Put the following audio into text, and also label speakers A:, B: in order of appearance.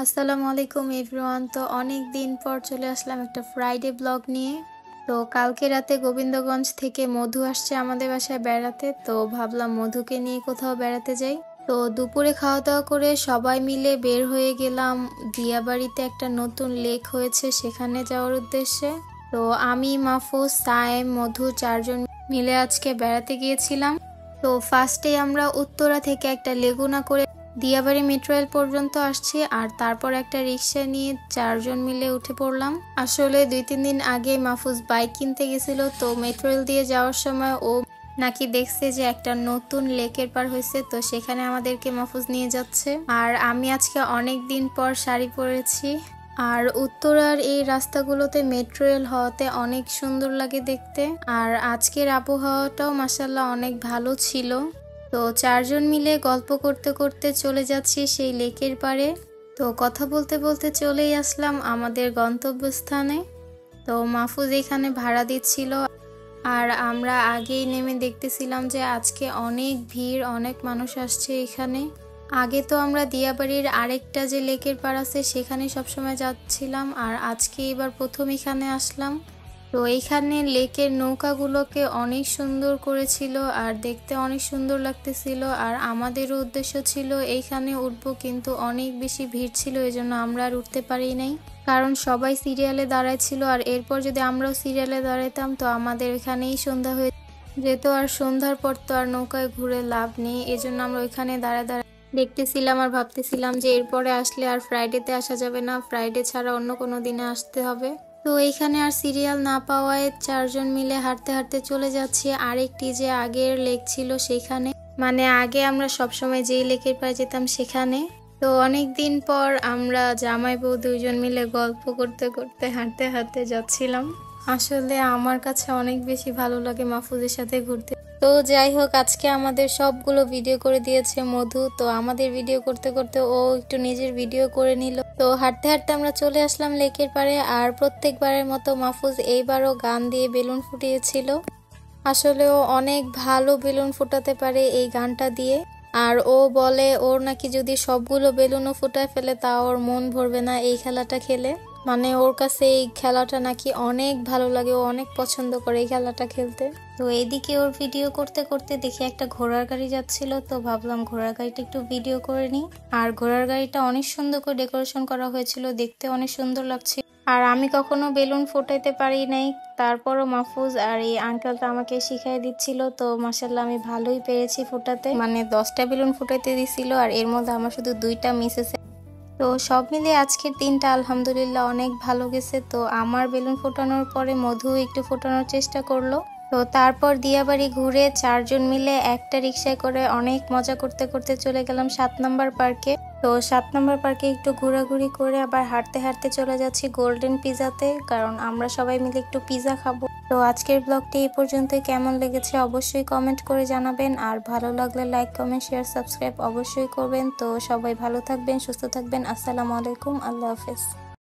A: আসসালামু আলাইকুম এভরিওয়ান। তো অনেক দিন পর চলে আসলাম একটা ফ্রাইডে ব্লগ নিয়ে। তো কালকে রাতে গোবিন্দগঞ্জ থেকে মধু আসছে আমাদের বাসায় বেড়াতে, তো ভাবলাম মধুকে নিয়ে কোথাও বেড়াতে যাই। তো দুপুরে খাওয়া দাওয়া করে সবাই মিলে বের হয়ে গেলাম দিয়াবাড়িতে। একটা নতুন লেক হয়েছে, সেখানে যাওয়ার উদ্দেশ্যে। তো আমি, মাহফুজ, সায়েম, মধু চারজন মিলে আজকে বেড়াতে গিয়েছিলাম। তো ফার্স্টে আমরা উত্তরা থেকে একটা লেগুনা করে দিয়াবাড়ি মেট্রো রেল পর্যন্ত আসছি, আর তারপর একটা রিক্সা নিয়ে চারজন মিলে উঠে পড়লাম। আসলে 2-3 দিন আগে মাহফুজ বাইক কিনতে গেছিল, তো মেট্রো রেল দিয়ে যাওয়ার সময় ও নাকি দেখছে যে একটা নতুন লেকের পার হয়েছে, তো সেখানে আমাদেরকে মাহফুজ নিয়ে যাচ্ছে। আর আমি আজকে অনেক দিন পর শাড়ি পরেছি। আর উত্তরার এই রাস্তাগুলোতে মেট্রো রেল হওয়াতে অনেক সুন্দর লাগে দেখতে। আর আজকের আবহাওয়াটাও মাশাআল্লাহ অনেক ভালো ছিল। তো চারজন মিলে গল্প করতে করতে চলে যাচ্ছি সেই লেকের পাড়ে। তো কথা বলতে বলতে চলেই আসলাম আমাদের গন্তব্যস্থানে। তো মাহফুজ এখানে ভাড়া দিচ্ছিল, আর আমরা আগেই নেমে দেখতেছিলাম যে আজকে অনেক ভিড়, অনেক মানুষ আসছে এখানে। আগে তো আমরা দিয়াবাড়ির আরেকটা যে লেকের পাড় আছে সেখানে সবসময় যাচ্ছিলাম, আর আজকে এবার প্রথম এখানে আসলাম। তো এইখানে লেকের নৌকাগুলোকে অনেক সুন্দর করেছিল আর দেখতে অনেক সুন্দর লাগতেছিল। আর আমাদেরও উদ্দেশ্য ছিল এইখানে উঠবো, কিন্তু অনেক বেশি ভিড় ছিল, এই জন্য আমরা আর উঠতে পারি নাই। কারণ সবাই সিরিয়ালে দাঁড়ায় ছিল, আর এরপর যদি আমরাও সিরিয়ালে দাঁড়াইতাম তো আমাদের এখানেই সন্ধ্যা হয়ে যেত, আর সন্ধ্যার পর তো আর নৌকায় ঘুরে লাভ নেই। এই জন্য আমরা ওইখানে দাঁড়ায় দাঁড়ায় দেখতেছিলাম আর ভাবতেছিলাম যে এরপরে আসলে আর ফ্রাইডেতে আসা যাবে না, ফ্রাইডে ছাড়া অন্য কোনো দিনে আসতে হবে। তো এইখানে আর সিরিয়াল না পাওয়ায় চারজন মিলে হাঁটতে হাঁটতে চলে যাচ্ছি আরেকটি যে আগের লেক ছিল সেখানে, মানে আগে আমরা সবসময় যেই লেকের পাড়ে যেতাম সেখানে। তো অনেক দিন পর আমরা জামাই বউ দুইজন মিলে গল্প করতে করতে হাঁটতে হাঁটতে যাচ্ছিলাম। আসলে আমার কাছে অনেক বেশি ভালো লাগে মাহফুজের সাথে ঘুরতে। তো যাই হোক, আজকে আমাদের সবগুলো ভিডিও করে দিয়েছে মধু। তো আমাদের ভিডিও করতে করতে ও একটু নিজের ভিডিও করে নিল। তো হাঁটতে হাঁটতে আমরা চলে আসলাম লেকের পাড়ে। আর প্রত্যেকবারের মতো মাহফুজ এইবারও গান দিয়ে বেলুন ফুটিয়েছিল। আসলে ও অনেক ভালো বেলুন ফুটাতে পারে এই গানটা দিয়ে। আর ও বলে ওর নাকি যদি সবগুলো বেলুনও ফুটায় ফেলে তাও ওর মন ভরবে না এই খেলাটা খেলে। মানে ওর কাছে এই খেলাটা নাকি অনেক ভালো লাগে, ও অনেক পছন্দ করে এই খেলাটা খেলতে। তো এইদিকে ওর ভিডিও করতে করতে দেখি একটা ঘোড়ার গাড়ি যাচ্ছিল, তো ভাবলাম ঘোড়ার গাড়িটা একটু ভিডিও করে নিই। আর ঘোড়ার গাড়িটা অনেক সুন্দর করে ডেকোরেশন করা হয়েছিল, দেখতে অনেক সুন্দর লাগছিল। আর আমি কখনো বেলুন ফোটাইতে পারি নাই, তারপরও মাহফুজ আর এই আঙ্কেলটা আমাকে শিখাই দিচ্ছিল। তো মাশাআল্লাহ আমি ভালোই পেরেছি ফোটাতে, মানে 10টা বেলুন ফোটাইতে দিছিল আর এর মধ্যে আমার শুধু 2টা মিস হয়েছে। তো সব মিলে আজকের দিনটা আলহামদুলিল্লাহ অনেক ভালো গেছে। তো আমার বেলুন ফোটানোর পরে মধু একটু ফোটানোর চেষ্টা করলো। তো তারপর দিয়াবাড়ি ঘুরে চারজন মিলে একটা রিক্সায় করে অনেক মজা করতে করতে চলে গেলাম 7 নম্বর পার্কে। তো 7 নম্বর পার্কে একটু ঘোরাঘুরি করে আবার হাঁটতে হাঁটতে চলে যাচ্ছি গোল্ডেন পিজাতে, কারণ আমরা সবাই মিলে একটু পিজা খাবো। তো আজকের ব্লগটি এই পর্যন্তই। কেমন লেগেছে অবশ্যই কমেন্ট করে জানাবেন, আর ভালো লাগলে লাইক, কমেন্ট, শেয়ার, সাবস্ক্রাইব অবশ্যই করবেন। তো সবাই ভালো থাকবেন, সুস্থ থাকবেন। আসসালামু আলাইকুম, আল্লাহ হাফেজ।